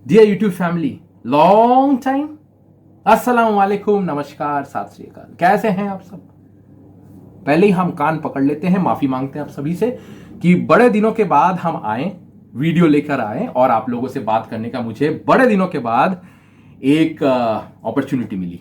Dear YouTube family, long time. अस्सलाम वालेकुम, नमस्कार, सत श्री अकाल। कैसे हैं आप सब? पहले ही हम कान पकड़ लेते हैं, माफी मांगते हैं आप सभी से कि बड़े दिनों के बाद हम आए, वीडियो लेकर आए और आप लोगों से बात करने का मुझे बड़े दिनों के बाद एक अपॉर्चुनिटी मिली।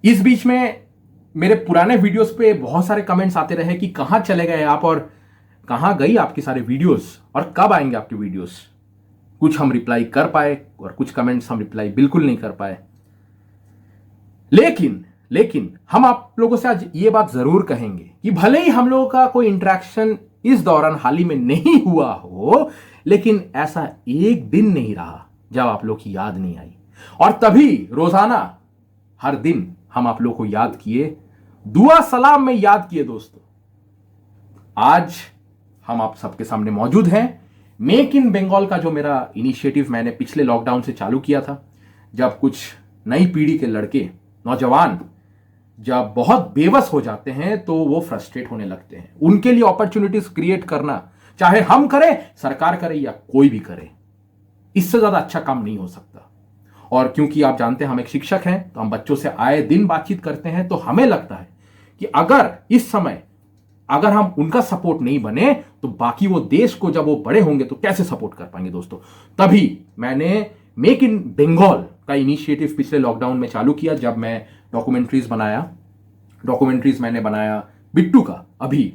इस बीच में मेरे पुराने वीडियोस पे बहुत सारे कमेंट्स आते रहे कि कहां चले गए आप और कहां गई आपकी सारे वीडियोस और कब आएंगे आपके वीडियोस। कुछ हम रिप्लाई कर पाए और कुछ कमेंट्स हम रिप्लाई बिल्कुल नहीं कर पाए। लेकिन लेकिन हम आप लोगों से आज ये बात जरूर कहेंगे कि भले ही हम लोगों का कोई इंटरेक्शन इस दौरान हाल ही में नहीं हुआ हो, लेकिन ऐसा एक दिन नहीं रहा जब आप लोग की याद नहीं आई। और तभी रोजाना हर दिन हम आप लोग को याद किए, दुआ सलाम में याद किए। दोस्तों, आज हम आप सबके सामने मौजूद हैं। मेक इन बंगाल का जो मेरा इनिशिएटिव मैंने पिछले लॉकडाउन से चालू किया था, जब कुछ नई पीढ़ी के लड़के, नौजवान जब बहुत बेबस हो जाते हैं तो वो फ्रस्ट्रेट होने लगते हैं। उनके लिए अपॉर्चुनिटीज क्रिएट करना, चाहे हम करें, सरकार करे या कोई भी करे, इससे ज्यादा अच्छा काम नहीं हो सकता। और क्योंकि आप जानते हैं हम एक शिक्षक हैं, तो हम बच्चों से आए दिन बातचीत करते हैं, तो हमें लगता है कि अगर इस समय अगर हम उनका सपोर्ट नहीं बने तो बाकी वो देश को जब वो बड़े होंगे तो कैसे सपोर्ट कर पाएंगे। दोस्तों, तभी मैंने मेक इन बंगाल का इनिशिएटिव पिछले लॉकडाउन में चालू किया। जब मैं डॉक्यूमेंट्रीज मैंने बनाया बिट्टू का, अभी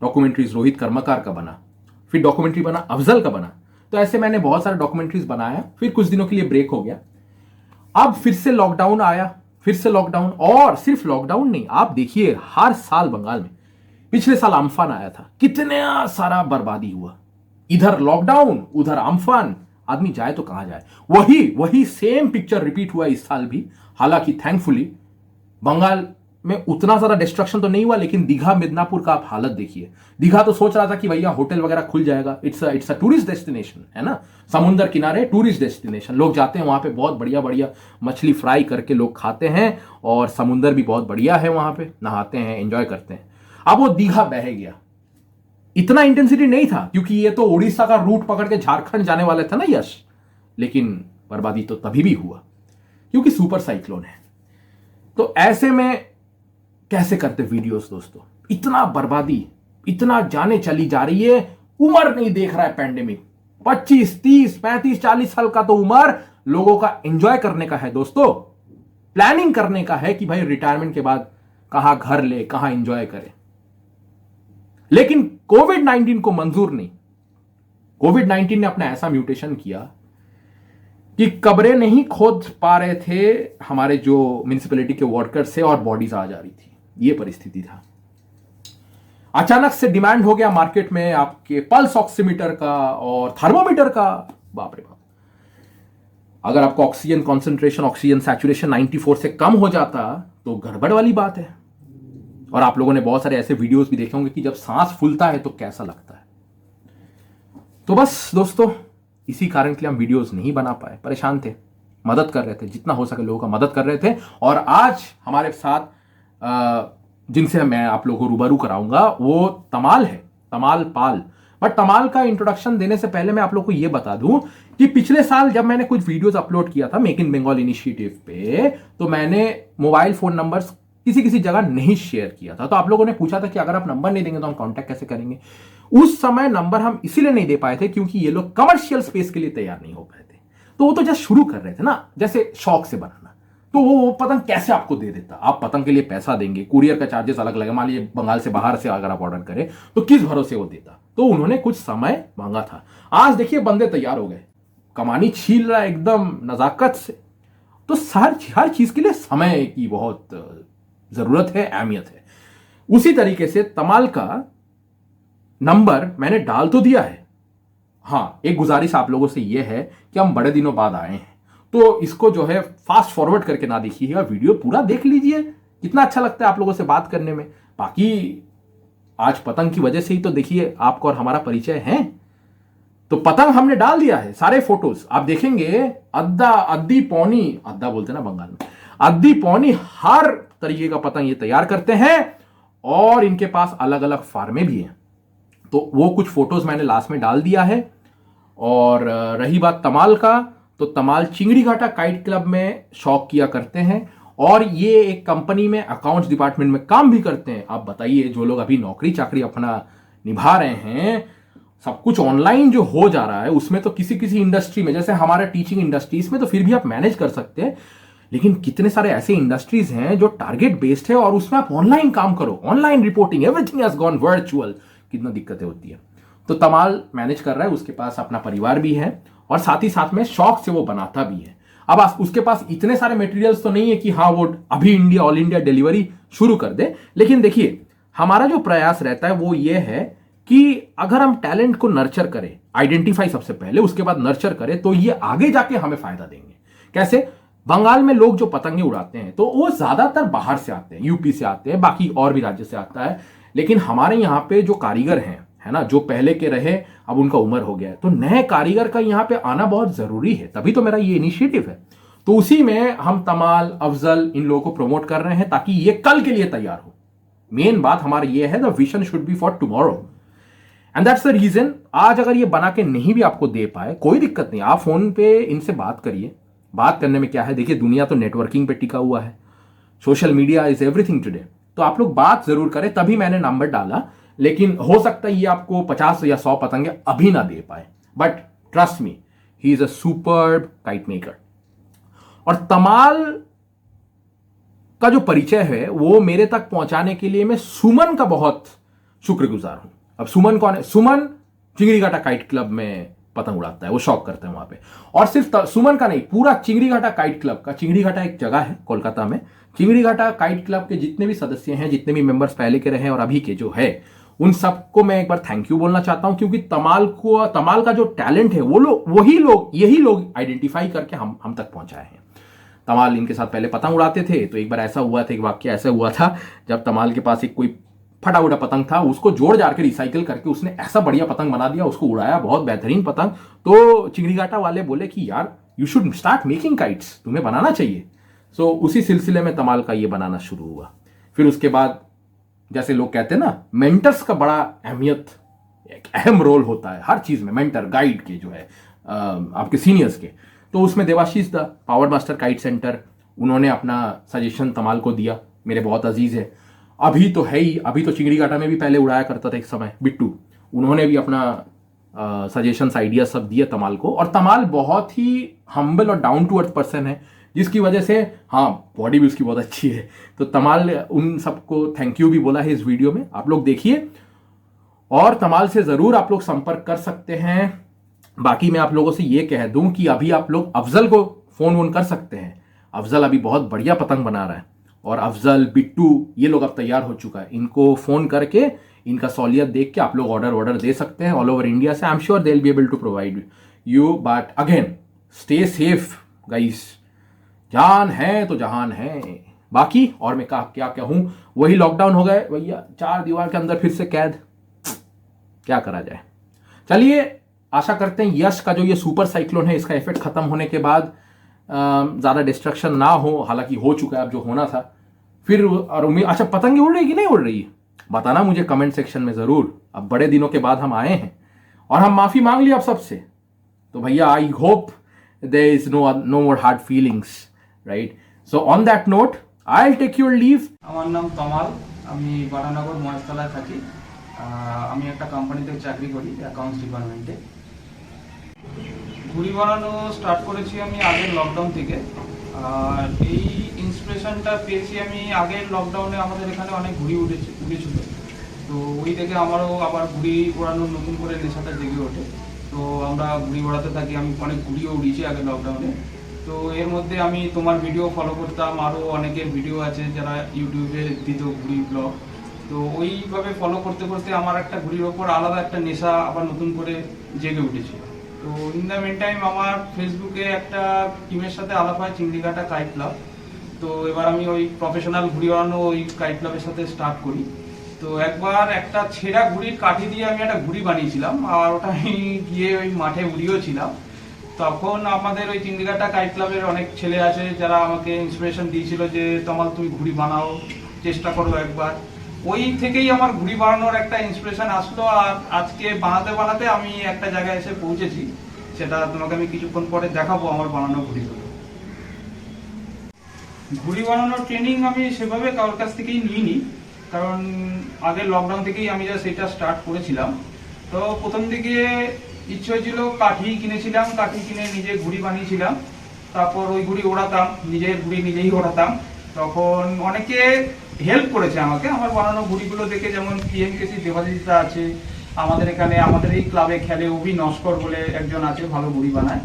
डॉक्यूमेंट्रीज रोहित कर्मकार का बना, फिर डॉक्यूमेंट्री बना अफजल का बना। तो ऐसे मैंने बहुत सारे डॉक्यूमेंट्रीज बनाया, फिर कुछ दिनों के लिए ब्रेक हो गया। अब फिर से लॉकडाउन आया, फिर से लॉकडाउन। और सिर्फ लॉकडाउन नहीं, आप देखिए हर साल बंगाल में, पिछले साल अम्फान आया था, कितना सारा बर्बादी हुआ। इधर लॉकडाउन, उधर अम्फान, आदमी जाए तो कहां जाए। वही वही सेम पिक्चर रिपीट हुआ इस साल भी। हालांकि थैंकफुली बंगाल में उतना ज्यादा डिस्ट्रक्शन तो नहीं हुआ, लेकिन दीघा मिदनापुर का आप हालत देखिए। दीघा तो सोच रहा था कि भैया होटल वगैरह खुल जाएगा, इट्स अ टूरिस्ट डेस्टिनेशन है ना, समुद्र किनारे टूरिस्ट डेस्टिनेशन। लोग जाते हैं वहां पे, बहुत बढ़िया बढ़िया मछली फ्राई करके लोग खाते हैं, और समुद्र भी बहुत बढ़िया है, वहां पे नहाते हैं, एंजॉय करते हैं। अब वो दीघा बह गया। इतना इंटेंसिटी नहीं था क्योंकि ये तो उड़ीसा का रूट पकड़ के झारखंड जाने वाले थे ना यश, लेकिन बर्बादी तो तभी भी हुआ क्योंकि सुपर साइक्लोन है। तो ऐसे में कैसे करते वीडियोस दोस्तों? इतना बर्बादी, इतना जाने चली जा रही है, उम्र नहीं देख रहा है पैंडेमिक। 25, 30, 35, 40 साल का तो उम्र लोगों का एंजॉय करने का है दोस्तों, प्लानिंग करने का है कि भाई रिटायरमेंट के बाद कहां घर ले, कहां एंजॉय करे। लेकिन कोविड-19 को मंजूर नहीं। कोविड-19 ने अपना ऐसा म्यूटेशन किया कि कब्रें नहीं खोद पा रहे थे हमारे जो म्युनिसिपैलिटी के वर्कर्स से, और बॉडीज आ जा रही थी। यह परिस्थिति था। अचानक से डिमांड हो गया मार्केट में आपके पल्स ऑक्सीमीटर का और थर्मोमीटर का। बाप रे बाप, अगर आपको ऑक्सीजन कॉन्सेंट्रेशन, ऑक्सीजन सैचुरेशन 94 से कम हो जाता तो गड़बड़ वाली बात है। और आप लोगों ने बहुत सारे ऐसे वीडियोस भी देखे होंगे कि जब सांस फूलता है तो कैसा लगता है। तो बस दोस्तों, इसी कारण के लिए हम वीडियोस नहीं बना पाए, परेशान थे, मदद कर रहे थे, जितना हो सके लोगों का मदद कर रहे थे। और आज हमारे साथ जिनसे मैं आप लोगों को रूबरू कराऊंगा वो तमाल है, तमाल पाल। बट तमाल का इंट्रोडक्शन देने से पहले मैं आप लोग को यह बता दूं कि पिछले साल जब मैंने कुछ वीडियोस अपलोड किया था मेक इन बंगाल इनिशिएटिव पे, तो मैंने मोबाइल फोन नंबर्स किसी किसी जगह नहीं शेयर किया था। तो आप लोगों ने पूछा था कि अगर आप नंबर नहीं देंगे तो हम कांटेक्ट कैसे करेंगे। उस समय नंबर हम इसीलिए नहीं दे पाए थे क्योंकि ये लोग कमर्शियल स्पेस के लिए तैयार नहीं हो पाए थे। तो वो तो जस्ट शुरू कर रहे थे ना, जैसे शौक से बनाना। तो वो पतंग कैसे आपको दे देता? आप पतंग के लिए पैसा देंगे, कुरियर का चार्जेस अलग लगेगा। मान लीजिए बंगाल से बाहर से अगर आप ऑर्डर करें तो किस भरोसे वो देता? तो उन्होंने कुछ समय मांगा था। आज देखिए बंदे तैयार हो गए, कमानी छील रहा है एकदम नजाकत से। तो हर चीज के लिए समय की बहुत जरूरत है, अहमियत है। उसी तरीके से तमाल का नंबर मैंने डाल तो दिया है। हां, एक गुजारिश आप लोगों से यह है कि हम बड़े दिनों बाद आए हैं, तो इसको जो है फास्ट फॉरवर्ड करके ना देखिएगा, वीडियो पूरा देख लीजिए। कितना अच्छा लगता है आप लोगों से बात करने में। बाकी आज पतंग की वजह से ही तो देखिए आपको और हमारा परिचय है। तो पतंग हमने डाल दिया है, सारे फोटोज आप देखेंगे। अद्दा, अद्दी, पौनी, अद्दा बोलते ना बंगाल में, अद्दी पौनी, हर तरीके का पतंग ये तैयार करते हैं। और इनके पास अलग अलग फार्में भी हैं। तो वो कुछ फोटोज मैंने लास्ट में डाल दिया है। और रही बात तमाल का, तो तमाल चिंगड़ी घाटा काइट क्लब में शौक किया करते हैं और ये एक कंपनी में अकाउंट्स डिपार्टमेंट में काम भी करते हैं। आप बताइए, जो लोग अभी नौकरी चाकरी अपना निभा रहे हैं, सब कुछ ऑनलाइन जो हो जा रहा है, उसमें तो किसी किसी इंडस्ट्री में, जैसे हमारा टीचिंग इंडस्ट्री, इसमें तो फिर भी आप मैनेज कर सकते हैं, लेकिन कितने सारे ऐसे इंडस्ट्रीज हैं जो टारगेट बेस्ड है और उसमें आप ऑनलाइन काम करो, online reporting, everything has gone virtual, कितना दिक्कतें होती है। तो तमाल मैनेज कर रहा है, उसके पास अपना परिवार भी है और साथ ही साथ में शौक से वो बनाता भी है। अब उसके पास इतने सारे मटेरियल्स तो नहीं है कि हाँ वो अभी इंडिया ऑल इंडिया डिलीवरी शुरू कर दे, लेकिन देखिए हमारा जो प्रयास रहता है वो ये है कि अगर हम टैलेंट को नर्चर करें, आइडेंटिफाई सबसे पहले, उसके बाद नर्चर करें, तो ये आगे जाके हमें फायदा देंगे। कैसे? बंगाल में लोग जो पतंगे उड़ाते हैं तो वो ज्यादातर बाहर से आते हैं, यूपी से आते हैं, बाकी और भी राज्य से आता है, लेकिन हमारे यहाँ पे जो कारीगर हैं, है ना, जो पहले के रहे अब उनका उम्र हो गया है, तो नए कारीगर का यहाँ पे आना बहुत जरूरी है, तभी तो मेरा ये इनिशिएटिव है। तो उसी में हम तमाल, अफजल, इन लोगों को प्रमोट कर रहे हैं ताकि ये कल के लिए तैयार हो। मेन बात हमारी ये है, the vision should be for tomorrow, and that's the reason. आज अगर ये बना के नहीं भी आपको दे पाए, कोई दिक्कत नहीं, आप फोन पे इनसे बात करिए। बात करने में क्या है, देखिए दुनिया तो नेटवर्किंग पे टिका हुआ है, social media is everything today, तो आप लोग बात जरूर करें, तभी मैंने नंबर डाला। लेकिन हो सकता है ये आपको 50 या 100 पतंगे अभी ना दे पाए, but trust me, he is a superb kite maker. और तमाल का जो परिचय है वो मेरे तक पहुंचाने के लिए मैं सुमन का बहुत शुक्रगुजार हूं। अब सुमन कौन है? सुमन चिंगड़ी घाटा काइट क्लब में पतंग उड़ाता है, वो शौक करते हैं वहां पे। और सिर्फ सुमन का नहीं, पूरा चिंगड़ी घाटा काइट क्लब का, चिंगड़ी घाटा एक जगह है कोलकाता में, चिंगड़ी घाटा काइट क्लब के जितने भी सदस्य हैं, जितने भी मेंबर्स पहले के रहे और अभी के जो है, उन सबको मैं एक बार थैंक यू बोलना चाहता हूं, क्योंकि तमाल का जो टैलेंट है वो यही लोग आइडेंटिफाई करके हम तक पहुंचाए हैं। तमाल इनके साथ पहले पतंग उड़ाते थे, तो एक बार ऐसा हुआ था, एक वाक्य ऐसा हुआ था, जब तमाल के पास एक कोई फटा उड़ा पतंग था, उसको जोड़ जाड़ के रिसाइकिल करके उसने ऐसा बढ़िया पतंग बना दिया, उसको उड़ाया, बहुत बेहतरीन पतंग। तो चिंगड़ी घाटा वाले बोले कि यार you should start making kites, तुम्हें बनाना चाहिए। सो उसी सिलसिले में तमाल का ये बनाना शुरू हुआ। फिर उसके बाद जैसे लोग कहते हैं ना, मेंटर्स का बड़ा अहमियत, एक अहम रोल होता है हर चीज में, मेंटर गाइड के जो है आपके सीनियर्स के। तो उसमें देवाशीष दा, पावर मास्टर काइट सेंटर, उन्होंने अपना सजेशन तमाल को दिया, मेरे बहुत अजीज है, अभी तो है ही, अभी तो चिंगड़ी घाटा में भी पहले उड़ाया करता था एक समय, बिट्टू, उन्होंने भी अपना सजेशंस आइडिया सब दिए तमाल को। और तमाल बहुत ही हम्बल और डाउन टू अर्थ पर्सन है, जिसकी वजह से, हाँ बॉडी भी उसकी बहुत अच्छी है, तो तमाल उन सबको थैंक यू भी बोला है इस वीडियो में, आप लोग देखिए। और तमाल से जरूर आप लोग संपर्क कर सकते हैं। बाकी मैं आप लोगों से ये कह दूं कि अभी आप लोग अफजल को फोन कर सकते हैं, अफजल अभी बहुत बढ़िया पतंग बना रहा है, और अफजल, बिट्टू, ये लोग अब तैयार हो चुका है, इनको फोन करके इनका सहूलियत देख के आप लोग ऑर्डर दे सकते हैं ऑल ओवर इंडिया से। I am sure they will be able to provide you, but again stay safe guys, जान है तो जहान है। बाकी और मैं क्या कहूं, वही लॉकडाउन हो गए भैया, 4 दीवार के अंदर फिर से कैद, क्या करा जाए। चलिए आशा करते हैं यश का जो ये सुपर साइक्लोन है, इसका इफेक्ट खत्म होने के बाद ज़्यादा डिस्ट्रक्शन ना हो, हालांकि हो चुका है अब जो होना था। फिर और उम्मीद, अच्छा पतंगे उड़ रही कि नहीं उड़ रही, बताना मुझे कमेंट सेक्शन में ज़रूर। अब बड़े दिनों के बाद हम आए हैं और हम माफ़ी मांग ली आप सबसे, तो भैया I hope there is no more hard feelings, right? So on that note I will take your leave. আমার নাম তমাল, আমি বারানগর মহেশতলায় থাকি। আমি একটা কোম্পানিতে চাকরি করি অ্যাকাউন্টস ডিপার্টমেন্টে। ঘুড়ি বানানো স্টার্ট করেছি আমি আগের লকডাউন থেকে। আর এই ইন্সপিরেশনটা পেয়েছি আমি আগের লকডাউনে, আমাদের এখানে অনেক ঘুড়ি উড়েছিল, তো ওই থেকে আমারও আবার ঘুড়ি ওড়ানোর নতুন করে নেশাটা জেগে ওঠে। তো আমরা ঘুড়ি ওড়াতে থাকি, আমি অনেক ঘুড়িও উড়িয়েছি আগের লকডাউনে। তো এর মধ্যে আমি তোমার ভিডিও ফলো করতাম, আরও অনেকের ভিডিও আছে যারা ইউটিউবে দিত ঘুড়ি ব্লগ, তো ওইভাবে ফলো করতে করতে আমার একটা ঘুড়ির ওপর আলাদা একটা নেশা আবার নতুন করে জেগে উঠেছিল। তো ইন দ্য মেন টাইম আমার ফেসবুকে একটা টিমের সাথে আলাপ হয়, চিংড়ি ঘাটা কাইট ক্লাব। তো এবার আমি ওই প্রফেশনাল ঘুড়ি ওড়ানো ওই কাইট ক্লাবের সাথে স্টার্ট করি। তো একবার একটা ছেঁড়া ঘুড়ির কাঠি দিয়ে আমি একটা ঘুড়ি বানিয়েছিলাম, আর ওটা আমি গিয়ে ওই মাঠে উড়িয়েও ছিলাম। তখন আমাদের ওই চিংড়ি ঘাটা কাইট ক্লাবের অনেক ছেলে আছে যারা আমাকে ইন্সপিরেশন দিয়েছিল যে তমাল তুমি ঘুড়ি বানাও, চেষ্টা করো একবার। ওই থেকেই আমার ঘুড়ি বানানোর একটা ইন্সপিরেশন আসলো, আর আজকে বানাতে বানাতে আমি একটা জায়গায় এসে পৌঁছেছি। সেটা তোমাকে আমি কিছুক্ষণ পরে দেখাবো আমার বানানো ঘুড়িগুলো। ঘুড়ি বানানোর ট্রেনিং আমি সেভাবে কারোর কাছ থেকেই নিইনি, কারণ আগের লকডাউন থেকেই আমি যা সেটা স্টার্ট করেছিলাম। তো প্রথম দিকে ইচ্ছে হয়েছিল, কাঠি কিনেছিলাম, কাঠি কিনে নিজে ঘুড়ি বানিয়েছিলাম। তারপর ওই ঘুড়ি ওড়াতাম, নিজের ঘুড়ি নিজেই ওড়াতাম। তখন অনেকে হেল্প করেছে আমাকে আমার বানানো ঘুড়িগুলো দেখে, যেমন পিএমকেসি দেবাদিতা আছে আমাদের এখানে, আমাদের এই ক্লাবে খেলে, অভি নস্কর বলে একজন আছে, ভালো ঘুড়ি বানায়।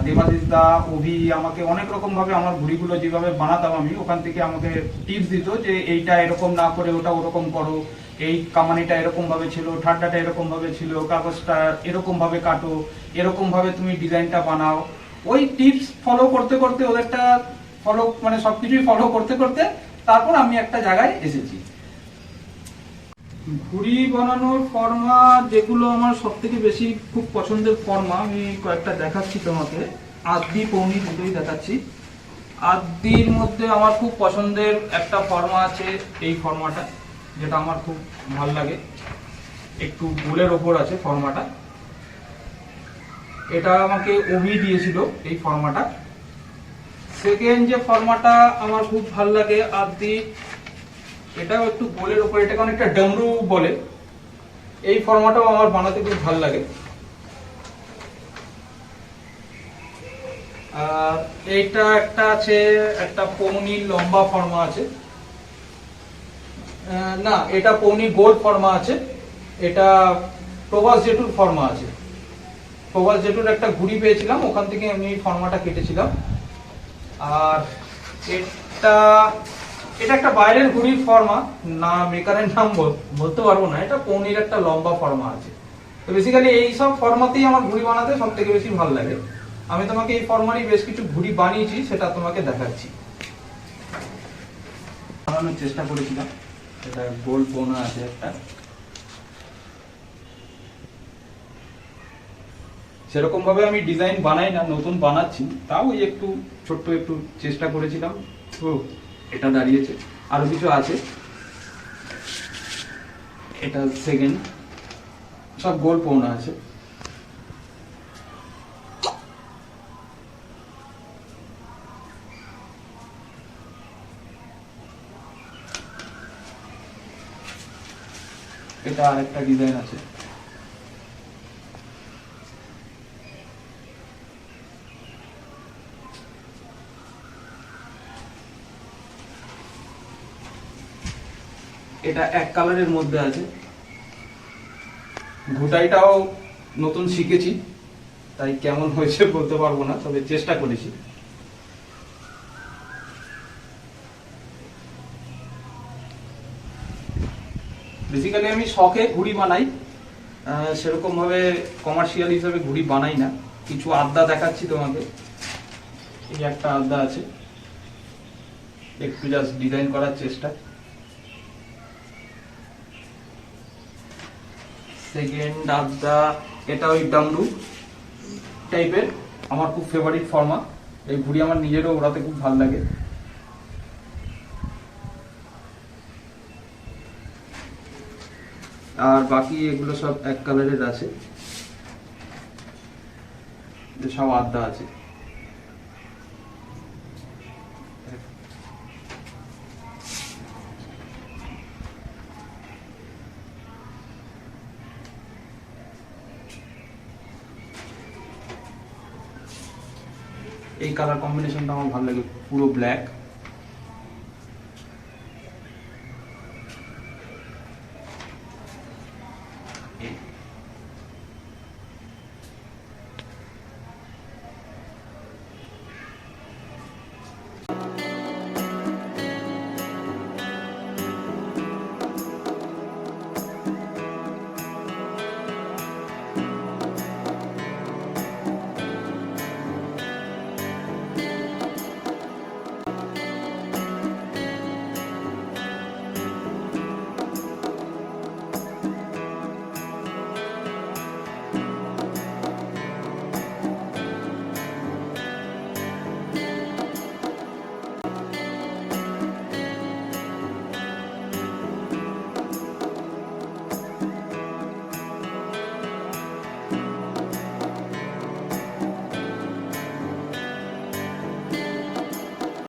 দেবাদিতা, অভি আমাকে অনেক রকম ভাবে আমার ঘুড়িগুলো যেভাবে বানাতাম আমি, ওখান থেকে আমাকে টিপস দিত যে এইটা এরকম না করে ওটা ওরকম করো, এই কামানিটা এরকম ভাবে ছিল, ঠাড্ডাটা এরকম ভাবে ছিল, কাগজটা এরকম ভাবে কাটো, এরকম ভাবে তুমি ডিজাইনটা বানাও। ওই টিপস ফলো করতে করতে, ওদেরটা ফলো মানে সবকিছুই ফলো করতে করতে তারপর আমি একটা জায়গায় এসেছি। ঘুড়ি বানানোর ফর্মা যেগুলো আমার সব থেকে বেশি খুব পছন্দের ফর্মা, আমি কয়েকটা দেখাচ্ছি তোমাকে। আদি পৌনি দুটোই দেখাচ্ছি। আদির মধ্যে আমার খুব পছন্দের একটা ফর্মা আছে, এই ফর্মাটা, যেটা আমার খুব ভালো লাগে, একটু গোলের ওপর আছে ফর্মাটা। এটা আমাকে অভি দিয়েছিল এই ফর্মাটা। সেকেন্ড যে ফর্মাটা আমার খুব ভালো লাগে আদি, এটাও একটু গোলের ওপর, এটাকে অনেকটা ডমরু বলে, এই ফর্মাটাও আমার বানাতে খুব ভালো লাগে। আর এইটা একটা আছে, একটা পৌনি লম্বা ফর্মা আছে, না এটা পৌনি গোল ফর্মা আছে, এটা প্রভাস জেটুর ফর্মা আছে। প্রভাস জেটুর একটা ঘুড়ি পেয়েছিলাম, ওখান থেকে আমি এই ফর্মাটা কেটেছিলাম। আর এটা এটা একটা বাইরের ঘুড়ির ফর্মা, না মেকারের নাম বলতে পারবো না, এটা পৌনির একটা লম্বা ফর্মা আছে। তো বেসিক্যালি এই সব ফর্মাতেই আমার ঘুড়ি বানাতে সব থেকে বেশি ভালো লাগে। আমি তোমাকে এই ফর্মারই বেশ কিছু ঘুড়ি বানিয়েছি, সেটা তোমাকে দেখাচ্ছি। বানানোর চেষ্টা করেছিলাম, এটা গোল বোনা আছে একটা, সেরকম ভাবে আমি ডিজাইন বানাই না, নতুন বানাচ্ছি, তাও ওই একটু ছোট্ট একটু চেষ্টা করেছিলাম। ও এটা দাঁড়িয়েছে, আরো কিছু আছে, এটা সেকেন্ড, সব গোল পৌনা আছে। এটা আরেকটা ডিজাইন আছে। এটা এক কালারের মধ্যে আছে। ঘুটাইটাও নতুন শিখেছি, তাই কেমন হয়েছে বলতে পারবো না, তবে চেষ্টা করেছি। বেসিক্যালি আমি শখে ঘুড়ি বানাই, সেরকম ভাবে কমার্শিয়াল হিসেবে ঘুড়ি বানাই না। কিছু আড্ডা দেখাচ্ছি তোমাকে, এই একটা আড্ডা আছে, একটু জাস্ট ডিজাইন করার চেষ্টা। সেকেন্ড আড্ডা, এটা ওই ডামরু টাইপের, আমার খুব ফেভারিট ফর্মা, এই ঘুড়ি আমার নিজেরও ওড়াতে খুব ভালো লাগে। আর বাকি এগুলো সব এক কালারের আছে, সব আড্ডা আছে। এই কালার কম্বিনেশনটা আমার ভালো লাগে, পুরো ব্ল্যাক।